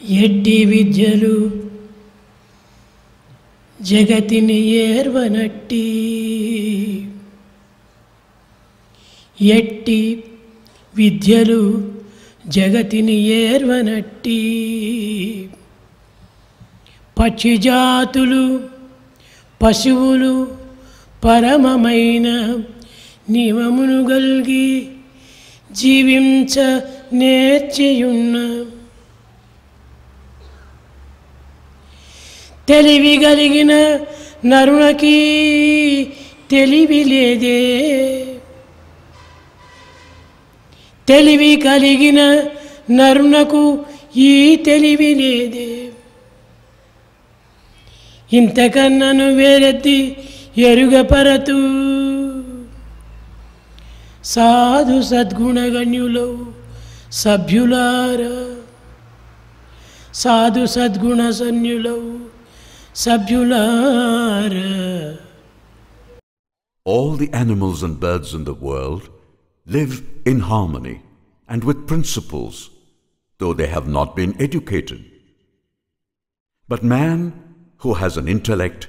ఎట్టి విద్యలు జగతిని ఏర్వనట్టి ఎట్టి విద్యలు జగతిని ఏర్వనట్టి పక్షిజాతులు పశువులు పరమమైన నియమమును గల్గి జీవించ నేర్చియున్న తెలివి కలిగిన నరునికి తెలివి లేదే, తెలివి కలిగిన నరునకు ఈ తెలివి లేదే. ఇంతకన్నను వేరెత్తి ఎరుగపరతు సాధు సద్గుణగణ్యులు సభ్యులారా, సాధు సద్గుణ సన్యులు సభ్యులారా. All the animals and birds in the world live in harmony and with principles, though they have not been educated. But man, who has an intellect,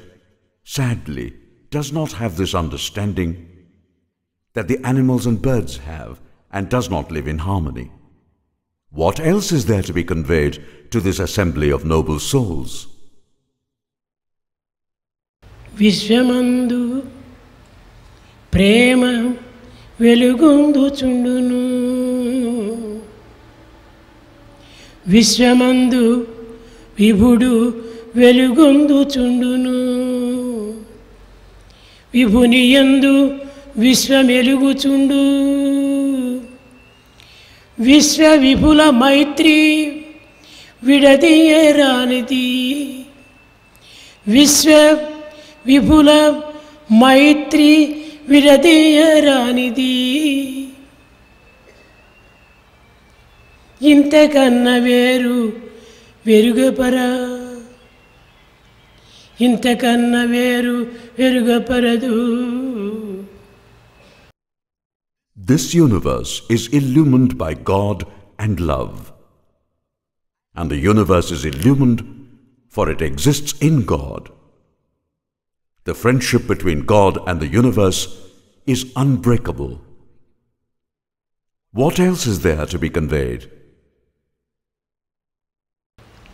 sadly does not have this understanding that the animals and birds have and does not live in harmony. What else is there to be conveyed to this assembly of noble souls? విశ్వమందు ప్రేమ వెలుగొందుచుండును, విశ్వమందు విభుడు వెలుగొందుచుండును, విభునియందు విశ్వమెలుగుచుండు. విశ్వ విపుల మైత్రి విడదీయరానిది, విశ్వ విపుల మైత్రి విడదీయరానిది. ఇంతకన్నా వేరు వెరుగపరా, ఇంతకన్నా వేరు వెరుగపరదు. This universe is illumined by God and love. And the universe is illumined for it exists in God. The friendship between God and the universe is unbreakable. What else is there to be conveyed?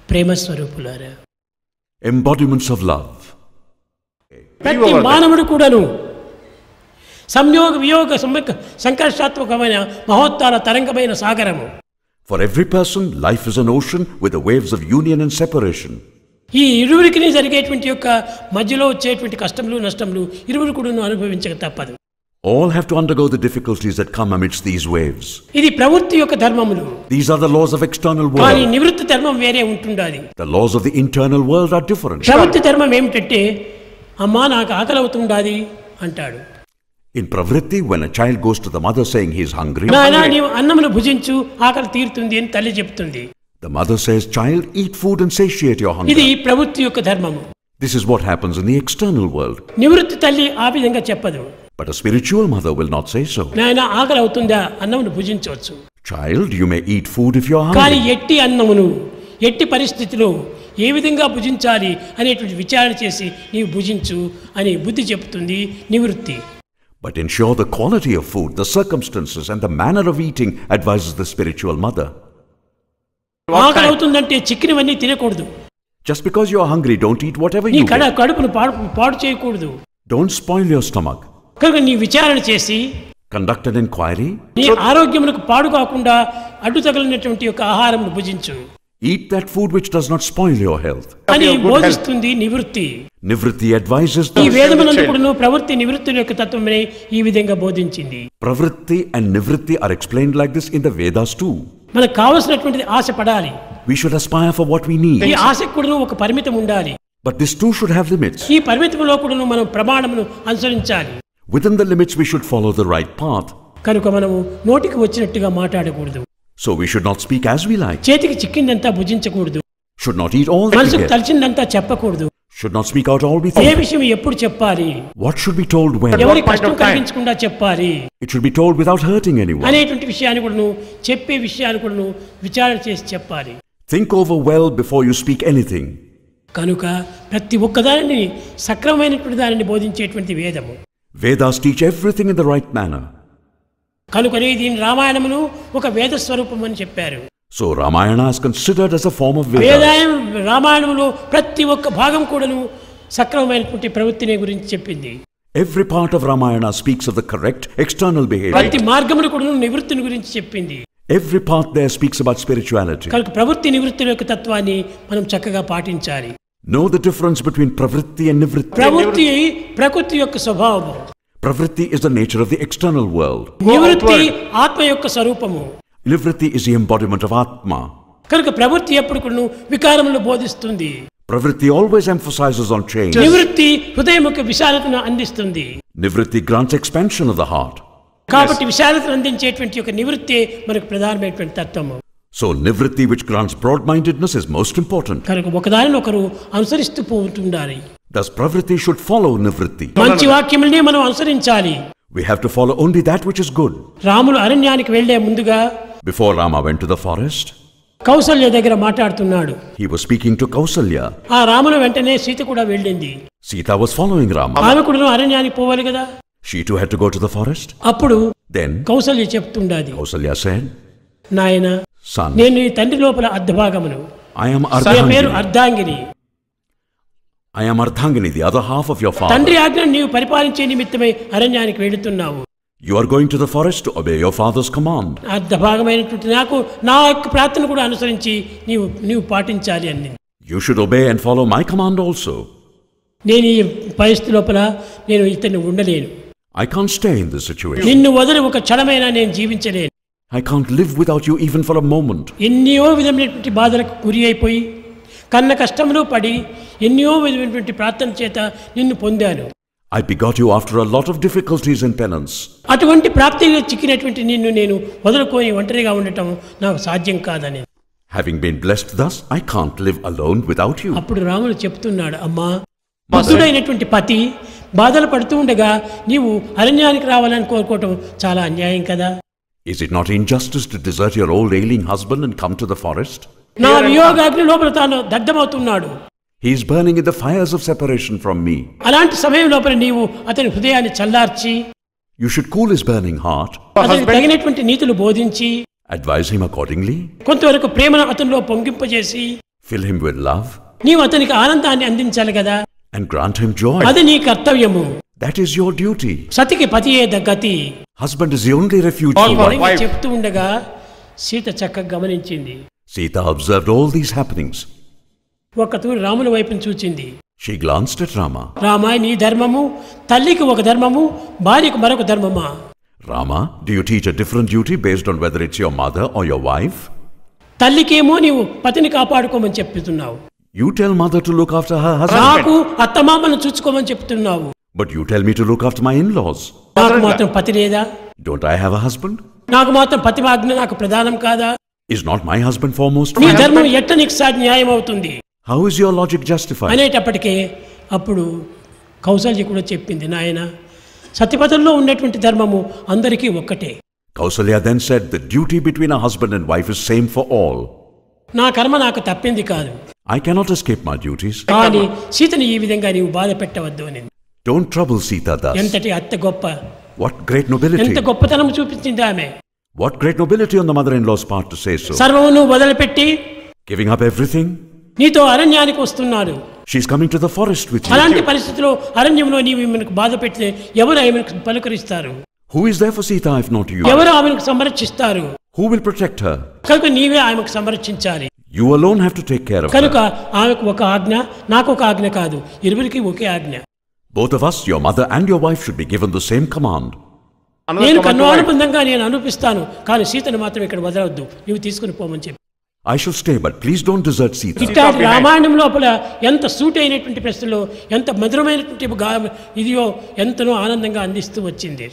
ప్రేమ స్వరూపులారా, Embodiments of love. ప్రతి మానవుడు కూడాను సంయోగ వియోగ సంకర్షాత్మకమైన మహోత్తాల తరంగమైన సాగరము. For every person, life is an ocean with the waves of union and separation. ఈ ఇరువురికి జరిగేటువంటి యొక్క మధ్యలో వచ్చేటువంటి కష్టములు నష్టములు ఇరువురు కూడా అనుభవించక తప్పదు. All have to undergo the difficulties that come amidst these waves. ఇది ప్రవృత్తి యొక్క ధర్మములు. These are the laws of external కానీ world. నివృత్తి ధర్మం వేరే ఉంటుండాలి. The laws of the internal world are different. ప్రవృత్తి ధర్మం ఏమిటంటే అమ్మా నాకు ఆకలి అవుతుండాది అంటాడు. In Pravritti, when a child goes to the mother saying he is hungry, నాయనా నీవు అన్నమును భుజించు ఆకలి తీరుతుంది అని తల్లి చెప్తుంది. the mother says, child, eat food and satiate your hunger. ఇది ప్రవృత్తి యొక్క ధర్మము. This is what happens in the external world. నివృత్తి తల్లి ఆ విధంగా చెప్పదు. But a spiritual mother will not say so. నాయనా ఆకలి అవుతుందా అన్నమును భుజించవచ్చు. Child, you may eat food if you are కానీ hungry. ఎట్టి అన్నమును ఎట్టి పరిస్థితిలో ఏ విధంగా భుజించాలి అనేటువంటి విచారణ చేసి నీవు భుజించు అని బుద్ధి చెప్తుంది నివృత్తి. But ensure the quality of food, the circumstances and the manner of eating advises the spiritual mother. ఆకలి అవుతుందంటే చిక్కినవన్నీ తినకూడదు. Just because you are hungry, don't eat whatever నీ you get. కడుపును పాడు చేయకూడదు. Don't spoil your stomach. కనుక నీ విచారణ చేసి Conduct an inquiry. నీ ఆరోగ్యమునకు పాడు కాకుండా అడ్డు తగిలినటువంటి యొక్క ఆహారం భుజించు Eat that food which does not spoil your health. అని బోధిస్తుంది నివృత్తి. Nivritti advises ఈ the వేదమునందుకును ప్రవృత్తి నివృత్తుల యొక్క తత్వమే ఈ విధంగా బోధించింది. Pravritti and Nivritti are explained like this in the Vedas too. మనకు కావలసినటువంటిది ఆశ పడాలి. We should aspire for what we ఈ need. ఆశకు కూడా ఒక పరిమితం ఉండాలి. But this too should have limits. ఈ పరిమితంలో కూడా మనం ప్రమాణమును అనుసరించాలి. Within the limits we should follow the right path. కనుక మనము నోటికి వచ్చినట్టుగా మాట్లాడకూడదు. So we should not speak as we like. చేతికి చిక్కిందంతా భుజించకూడదు. Should not eat all that we మనసుకు get. తలిచిందంతా చెప్పకూడదు. Should not speak out all we A think. విషయం ఎప్పుడు చెప్పాలి, What should be told when? ఎవరి కష్టం కలిగించకుండా చెప్పాలి It should be told without hurting anyone. అనేటువంటి విషయాన్ని కూడా చెప్పే విషయాన్ని కూడా విచారణ చేసి చెప్పాలి. Think over well before you speak anything. కనుక ప్రతి ఒక్కదానిని సక్రమమైనటువంటి దానిని బోధించేటువంటి వేదము. Vedas teach everything in the right manner. కనుకనే దీని రామాయణమును ఒక వేద స్వరూపం అని చెప్పారు. So Ramayana is considered as a form of Vedas. వేదాయం రామాయణములో ప్రతి ఒక్క భాగం కూడాను సక్రమమైనటువంటి ప్రవృత్తిని గురించి చెప్పింది. Every part of Ramayana speaks of the correct external behavior. ప్రతి మార్గమును కూడాను నివృత్తిని గురించి చెప్పింది. Every part there speaks about spirituality. కనుక ప్రవృత్తి నివృత్తి యొక్క తత్వాన్ని మనం చక్కగా పాటించాలి. Know the difference between pravritti and nivritti. ప్రవృత్తి ప్రకృతి యొక్క స్వభావము. Pravritti is the nature of the external world. నివృత్తి ఆత్మ యొక్క స్వరూపము. Nivritti is the embodiment of Atma. కనుక ప్రవృత్తి ఎప్పుడు కూడాను వికారములను బోధిస్తుంది. Pravritti always emphasizes on change. నివృత్తి హృదయం యొక్క విశాలతను అందిస్తుంది. Nivritti grants expansion of the heart. కాబట్టి విశాలతను అందించేటువంటి ఒక నివృత్తి మనకు ప్రధానమైనటువంటి తత్వము. So nivritti, which grants broad-mindedness, is most important. కనుక ఒకదానిని ఒకరు అనుసరిస్తూ పోతుండాలి. Thus pravritti should follow nivritti. మంచి వాక్యములనే మనం అనుసరించాలి. We have to follow only that which is good. Ramulu అరణ్యానికి వెళ్లే ముందుగా Before Rama went to the forest, Kaushalya దగ్గర మాట్లాడుతున్నాడు. he was speaking to Kausalya. ఆ రాముల వెంటనే సీత కూడా వెళ్ళింది. Sita was following Rama. ఆమె కూడా అరణ్యానికి పోవాలి కదా. She too had to go to the forest. అప్పుడు Then కౌసల్య చెప్తుండాది, Kausalya said, నాయన Son, నేను నీ తండ్రి లోపల అర్ధభాగమును, I am నా పేరు Ardhangini. అర్ధాంగిని. I am Ardhangini, the other half of your తండ్రి father. ఆజ్ఞను నీవు పరిపాలించే నిమిత్తమై అరణ్యానికి వెళుతున్నావు. You are going to the forest to obey your father's command. అర్ధభాగమైనటువంటి నాకు నా యొక్క ప్రార్థన కూడా అనుసరించి నీవు పాటించాలి అని. You should obey and follow my command also. నేను ఈ పరిస్థితి లోపల నేను ఇతన్ని ఉండలేను. I can't stay in this situation. నిన్ను వదిలి ఒక క్షణమైనా నేను జీవించలేను. I can't live without you even for a moment. ఎన్నో విధమైనటువంటి బాధలకు గురి అయిపోయి కన్న కష్టంలో పడి ఎన్నో విధమైనటువంటి ప్రార్థన చేత నిన్ను పొందాను. I begot you after a lot of difficulties and penance. అటువంటి ప్రాప్తిగా చిక్కినటువంటి నిన్ను నేను వదులుకొని ఒంటరిగా ఉండటం నాకు సాధ్యం కాదని. Having been blessed thus, I can't live alone without you. అప్పుడు రాముడు చెప్తున్నాడు, అమ్మా, బుద్ధుడైనటువంటి పతి బాధలు పడుతూ ఉండగా నీవు అరణ్యానికి రావాలని కోరుకోవటం చాలా అన్యాయం కదా. Is it not injustice to desert your old ailing husband and come to the forest? నా వియోగాగ్ని లోపల తాను దగ్ధమవుతున్నాడు. He is burning in the fires of separation from me. అలాంటి సమయం లోపల నీవు అతని హృదయాన్ని చల్లార్చి You should cool his burning heart, అతనికి తగినటువంటి నీతులు బోధించి advise him accordingly, కొంతవరకు ప్రేమను అతనిలో పొంగింపజేసి fill him with love, నీవు అతనికి ఆనందాన్ని అందించాలి కదా. and grant him joy. అది నీ కర్తవ్యము. That is your duty. సతికి పతియే గతి. Husband is the only refuge ఈ for wife. విధంగా చెప్తూ ఉండగా సీత చక్కగా గమనించింది. Sita observed all these happenings. ఒక్క తూరి రాముల వైపును చూచింది. She glanced at Rama. Rama, నీ ధర్మము తల్లికి ఒక ధర్మము, భార్యకు మరొక ధర్మమా? Rama, do you teach a different duty based on whether it's your mother or your wife? తల్లికేమో నీవు పతిని కాపాడుకోమని చెప్తున్నావు, You tell mother to look after her husband, నాకు అత్తమామను చూసుకోమని చెప్తున్నావు. but you tell me to look after my in-laws. నాకు మాత్రం పతి లేదా? Don't I have a husband? నాకు మాత్రం పతి ఆజ్ఞ నాకు ప్రధానం కాదా? Is not my husband foremost? నీ ధర్మం ఎట్ట నీకు న్యాయం అవుతుంది How is your logic justified? అనేటప్పటికే అప్పుడు కౌసల్య కూడా చెప్పింది, నాయన సతిపతుల్లో ఉన్నటువంటి ధర్మము అందరికీ ఒక్కటే. Kausalya then said, the duty between a husband and wife is same for all. నా కర్మ నాకు తప్పింది కాదు, I cannot escape my duties. కానీ సీతని ఈ విధంగా నీవు బాధ పెట్టవద్దు అని. Don't trouble Sita thus. ఎంతటి అత్త గొప్ప, What great nobility. ఎంత గొప్పతనం చూపించింది ఆమె. What great nobility on the mother-in-law's part to say so. సర్వమును వదిలిపెట్టి Giving up everything. నీతో అరణ్యానికి వస్తున్నాడు. She's coming to the forest with you. అలాంటి పరిస్థితిలో అరణ్యంలో నీవు ఈమెకు బాధ పెడితే ఎవరు ఆమెకు పలుకరిస్తారు? Who is there for Sita if not you? ఎవరు ఆమెకు సంరక్షిస్తారు? Who will protect her? కనుక నీవే ఆమెకు సంరక్షించాలి. You alone have to take care of కనుక her. ఆమెకు ఒక ఆజ్ఞ, నాకు ఒక ఆజ్ఞ కాదు, ఇరువురికి ఒకే ఆజ్ఞ. Both of us, your mother and your wife, should be given the same command. నేను కన్నుబంధంగా నేను అనిపిస్తాను, కానీ సీతను మాత్రం ఇక్కడ వదలవద్దు, నీవు తీసుకుని పోమని చెప్పి. I shall stay, but please don't desert Sita. ఇట్లాంటి రామాయణం లోపల ఎంత సూట్ అయినటువంటి ప్రశ్నలో ఎంత మధురమైనటువంటి ఇదియో ఎంతనో ఆనందంగా అందిస్తూ వచ్చింది.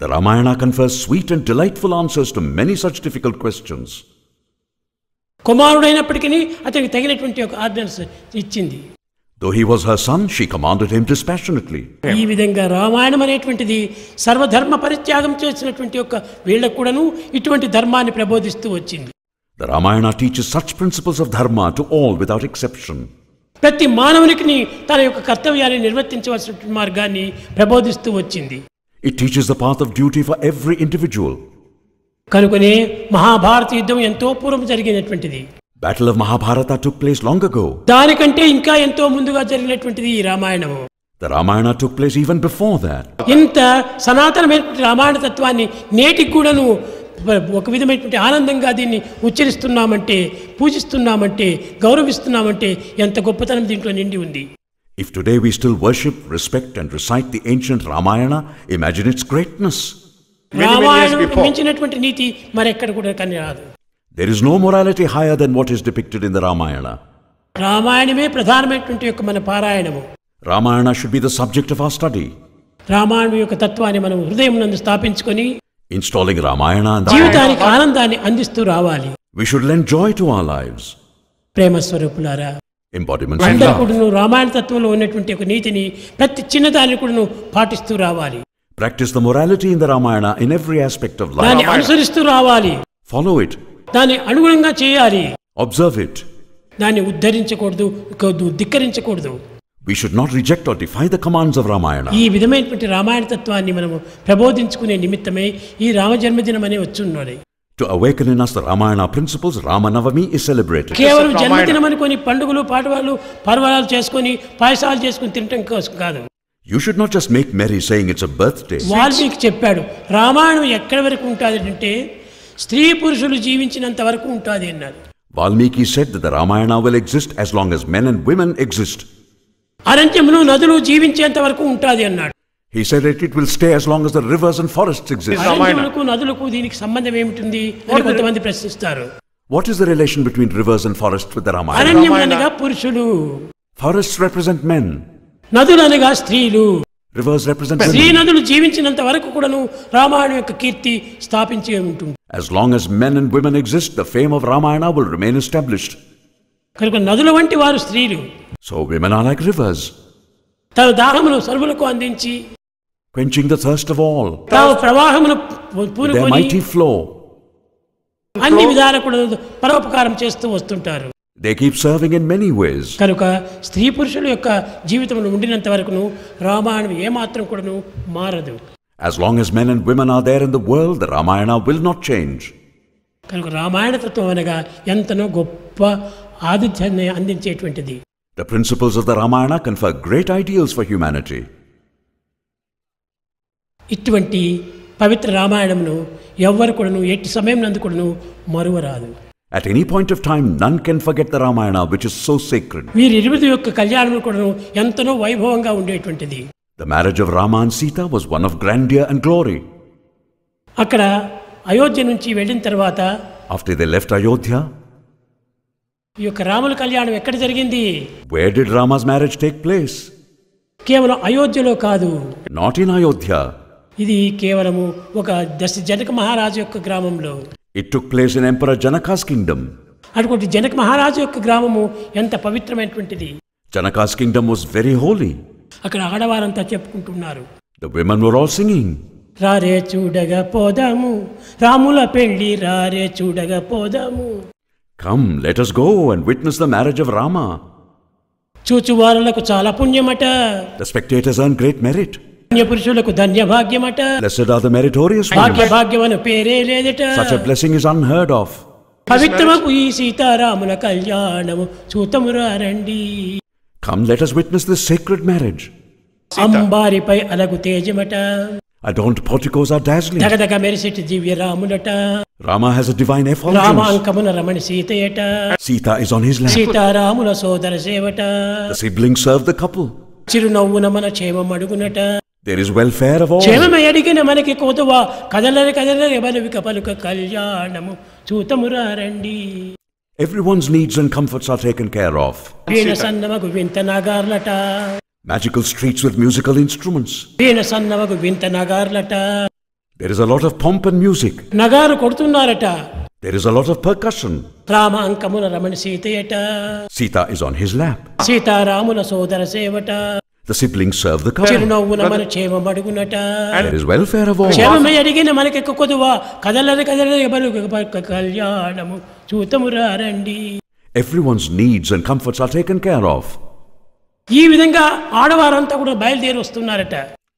The Ramayana confers sweet and delightful answers to many such difficult questions. కుమారుడైనప్పటికీ అతనికి తగినటువంటి ఒక ఆజ్ఞ ఇచ్చింది. Though he was her son, she commanded him dispassionately. ఈ విధంగా రామాయణం అనేటువంటిది సర్వధర్మ పరిత్యాగం చేసినటువంటి ఒక వీళ్ళకు కూడాను ఇటువంటి ధర్మాన్ని ప్రబోధిస్తూ వచ్చింది. The Ramayana teaches such principles of dharma to all without exception. ప్రతి మానవునికి తన యొక్క కర్తవ్యాన్ని నిర్వర్తించవలసిన మార్గాన్ని ప్రబోధిస్తూ వచ్చింది. It teaches the path of duty for every individual. కనుకనే మహాభారత యుద్ధం ఎంతో పూర్వం జరిగినటువంటిది. Battle of Mahabharata took place long ago. దానికంటే ఇంకా ఎంతో ముందుగా జరిగినటువంటిది ఈ రామాయణము. The Ramayana took place even before that. ఇంత సనాతనమైనటువంటి రామాయణ తత్వాన్ని నేటికి కూడాను ఒక విధమైనటువంటి ఆనందంగా దీన్ని ఉచ్చరిస్తున్నామంటే, పూజిస్తున్నామంటే, గౌరవిస్తున్నామంటే ఎంత గొప్పతనం దీంట్లో నిండి ఉంది. If today we still worship, respect and recite the ancient Ramayana, imagine its greatness. Ramayanam మించినటువంటి నీతి మరెక్కడ కూడా కని రాదు. There is no morality higher than what is depicted in the Ramayana. రామాయణమే ప్రధానమైనటువంటి యొక్క మన పారాయణము. Ramayana should be the subject of our study. Ramayanam యొక్క తత్వాన్ని మనం హృదయం నందు స్థాపించుకొని Installing Ramayana and జీవితానికి ఆనందాన్ని అందిస్తూ రావాలి. we should lend joy to our lives. ప్రేమ స్వరూపులారా, Embodiments of అందరూ love. కూడాను రామాయణ తత్వంలో ఉన్నటువంటి ఒక నీతిని ప్రతి చిన్నదాన్ని కూడాను పాటిస్తూ రావాలి. Practice the morality in the Ramayana in every aspect of life. దాన్ని అనుసరిస్తూ రావాలి. Follow it. దాన్ని అనుగుణంగా చేయాలి. Observe it. దాన్ని ఉద్ధరించకూడదు, ధిక్కరించకూడదు. We should not reject or defy the commands of Ramayana. ఈ విధమైనటువంటి రామాయణ తత్వాన్ని మనము ప్రబోధించుకునే నిమిత్తమే ఈ రామ జన్మదినం అనే వచ్చున్నది. To awaken in us the Ramayana principles, Ramanavami is celebrated. కేవలం జన్మదినం అనుకొని పండుగలు, పాటవాళ్ళు, పర్వాలు చేసుకొని, పాయసాలు చేసుకొని తినటం కోసం కాదు. You should not just make merry saying it's a birthday. Valmiki చెప్పాడు, రామాయణం ఎక్కడి వరకు ఉంటుంది అంటే స్త్రీ పురుషులు జీవించినంత వరకు ఉంటుంది అన్నారు. Valmiki said that the Ramayana will exist as long as men and women exist. అరణ్యములు నదులు జీవించేంత వరకు ఉంటుంది అన్నాడు. He said that it will stay as long as the rivers and forests exist. అరణ్యములకు నదులకు దీనికి సంబంధం ఏమిటి అని కొంతమంది ప్రశ్నిస్తారు. What is the relation between rivers and forests with the Ramayana? అరణ్యం అనగా పురుషులు, Forests represent men. నదులు అనగా స్త్రీలు. Rivers represent స్త్రీ women. నదులు జీవించినంత వరకు కూడాను రామాయణం యొక్క కీర్తి స్థాపించి ఉంటుంది. As long as men and women exist, the fame of Ramayana will remain established. కనుక నదుల వంటి వారు స్త్రీలు. So women are like rivers, తమ దాహమును సర్వులకు అందించి, quenching the thirst of all. తాము ప్రవాహమును Their పూనుకొని mighty flow. అన్ని విధాల కూడా పరోపకారం చేస్తూ వస్తుంటారు. They keep serving in many ways. కనుక స్త్రీ పురుషుల యొక్క జీవితంలో ఉండినంత వరకును రామాయణం ఏమాత్రం కూడాను మారదు. As long as men and women are there in the world, the Ramayana will not change. కనుక రామాయణ తత్వం అనగా ఎంతనో గొప్ప ఆతిథ్యాన్ని అందించేటువంటిది. The principles of the Ramayana confer great ideals for humanity. ఇటువంటి పవిత్ర రామాయణమును ఎవ్వరు కూడాను ఎట్టి సమయం నందు కూడాను మరువరాదు. At any point of time, none can forget the Ramayana, which is so sacred. వీరిరువురి యొక్క కళ్యాణం కూడాను ఎంతనో వైభవంగా ఉండేటువంటిది. The marriage of Rama and Sita was one of grandeur and glory. అక్కడ అయోధ్య నుంచి వెళ్ళిన తర్వాత After they left Ayodhya, ఈ యొక్క రాముల కళ్యాణం ఎక్కడ జరిగింది? where did Rama's marriage take place? కేవలం అయోధ్యలో కాదు, Not in Ayodhya. ఇది కేవలము ఒక జనక మహారాజు యొక్క గ్రామంలో. It took place in Emperor Janaka's kingdom. అటువంటి జనక మహారాజు యొక్క గ్రామము ఎంత పవిత్రమైనటువంటిది. Janaka's kingdom was very holy. అక్కడ ఆడవారంతా చెప్పుకుంటున్నారు, The women were all singing. రారే చూడగా పోదాము, రాముల పెళ్లి రారే చూడగా పోదాము. Come, let us go and witness the marriage of Rama. చూచువారులకు చాలా పుణ్యమట, The spectators earn great merit. పుణ్య పురుషులకు ధన్య భాగ్యమట, Blessed are the meritorious Bhagya ones. భాగ్యమని పేరే లేదట. Such a blessing is unheard of. పవిత్రమకు ఈ సీతారాముల కళ్యాణము చూతమురా రండి. Come, let us witness this sacred marriage. అంబారిపై అలగు తేజమట, Adorned porticos are dazzling. దగదగ మెరిసిటి దివ్య రాములట. Rama has a divine effulgence. రామాంకమున Ramani సీతయట, Sita is on his lap. సీతారాముల సోదర సేవట. The siblings serve the couple. చిరునవ్వున మన క్షేమం అడుగునట. There is welfare of all. క్షేమమే అడిగిన మనకి కోతువా, కదలని కదలని బలువిక పలుక కళ్యాణము చూతమురా రండి. Everyone's needs and comforts are taken care of. వీణ సన్నమగు వింత నగార్లట, Magical streets with musical instruments. వీణ సన్నమగు వింత నగార్లట. There is a lot of pomp and music. నగారు కొడుతున్నారట. There is a lot of percussion. Rama అంకమున Ramani సీతయట, Sita is on his lap. సీతారాముల సోదర సేవట. The siblings serve the couple. చిరునవ్వున మన క్షేమం అడుగునట. There is welfare of all. క్షేమమే అడిగిన మనకి కొద్దువా కదలని కళ్యాణము చూతము రండి. Everyone's needs and comforts are taken care of. ఈ విధంగా ఆడవారంతా కూడా బయలుదేరి వస్తున్నారట.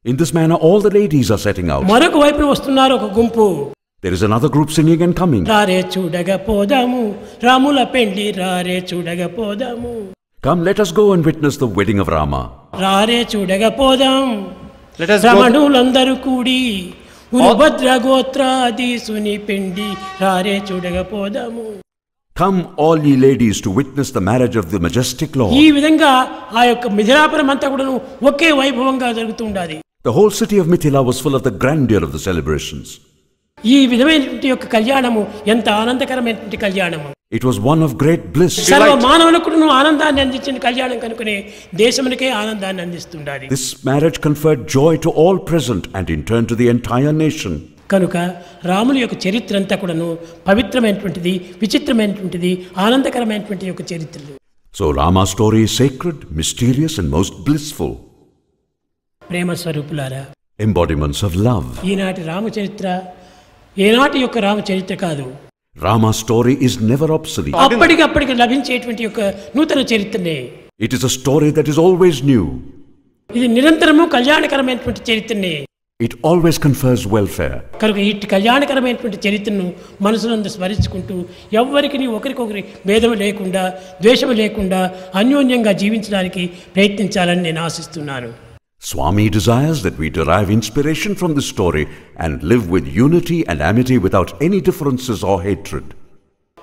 In this manner, all the ladies are setting out. మరొక వైపున వస్తున్నారు ఒక గుంపు. There is another group singing and coming. రారే చూడగా పోదాము రాముల పెండి రారే చూడగా పోదాము. Come, let us go and witness the wedding of Rama. రారే చూడగా పోదాం. Let us go. రమణులందరూ కూడి ఉరుభద్ర గోత్రాధీసుని పెండి రారే చూడగా పోదాము. Come, all ye ladies, to witness the marriage of the majestic Lord. ఈ విధంగా ఆ యొక్క మిథిలాపురం అంతా కూడా ఒకే వైభవంగా జరుగుతుండాలి. The whole city of Mithila was full of the grandeur of the celebrations. ఈ విధమైనటువంటి యొక్క కళ్యాణము ఎంత ఆనందకరమైనటువంటి కళ్యాణము. It was one of great bliss. సర్వ మానవులకు ఆనందాన్ని అందించిన కళ్యాణం కనుకనే దేశమునికే ఆనందాన్ని అందిస్తుండాలి. This marriage conferred joy to all present and in turn to the entire nation. కనుక రాముని యొక్క చరిత్ర అంతా కూడాను పవిత్రమైనటువంటిది, విచిత్రమైనటువంటిది, ఆనందకరమైనటువంటి యొక్క చరిత్రలు. So Rama's story is sacred, mysterious and most blissful. ప్రేమ స్వరూపులారా, Embodiments of love. ఈనాటి రామచరిత్ర ఏనాటి యొక్క రామచరిత్ర కాదు. Rama's story is never obsolete. అప్పటికప్పటికి లభించేటువంటి యొక్క నూతన చరిత్రనే. It is a story that is always new. ఇది నిరంతరము కళ్యాణకరమైనటువంటి చరిత్రనే. It always confers welfare. కనుక ఇట్టి కళ్యాణకరమైనటువంటి చరిత్రను మనసునందు స్మరించుకుంటూ ఎవ్వరికి ఒకరికొకరి భేదం లేకుండా, ద్వేషం లేకుండా అన్యోన్యంగా జీవించడానికి ప్రయత్నించాలని నేను ఆశిస్తున్నాను. Swami desires that we derive inspiration from this story and live with unity and amity without any differences or hatred.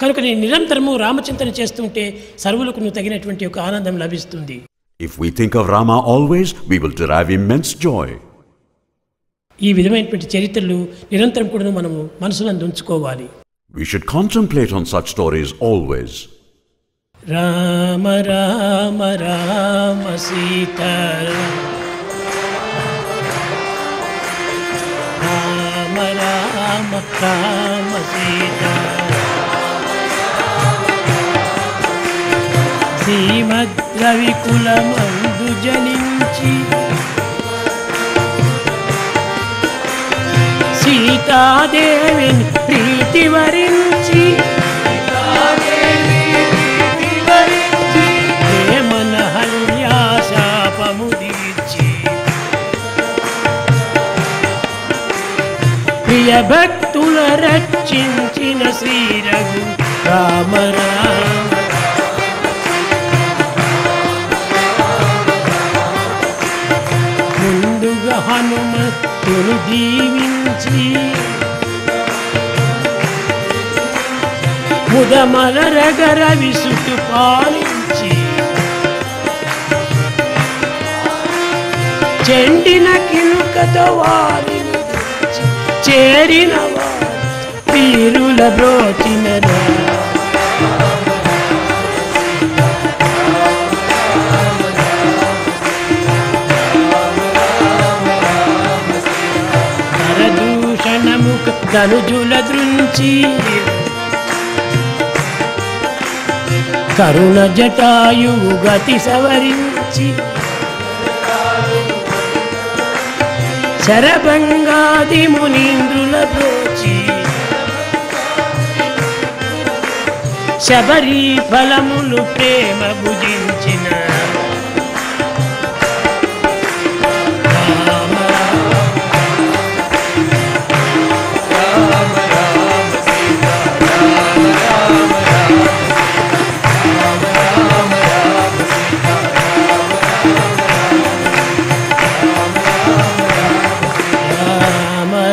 కనుక నేను నిరంతరము రామచింతన చేస్తుంటే సర్వులకు తగినటువంటి ఒక ఆనందం లభిస్తుంది. If we think of Rama always, we will derive immense joy. ఈ విధమైనటువంటి చరిత్రలు నిరంతరం కూడా మనము మనసునందు ఉంచుకోవాలి. We should contemplate on such stories always. Rama Rama Rama Sita Rama Rama Rama Sita శ్రీమద్రవికులమందు జనించి సీతాదేవిని ప్రీతి వరించి ప్రేమన హల్యాశాపము తీర్చి ప్రియ భక్తుల రక్షించిన శ్రీరఘు రామ రామ. ముందుగా హనుమంతుని దీవించి ముదమలరగర విసుటు పాలించి చెండిన కినుకతో వారిని చేరిన వారి వీరుల బ్రోచిన కరదూషణముఖ ధనుజుల దృంచి కరుణ జటాయువు గతి సవరించి శరభంగాది మునీంద్రుల బ్రోచి శబరి ఫలములు ప్రేమ భుజించిన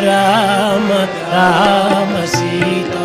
రామ రామ సీతా.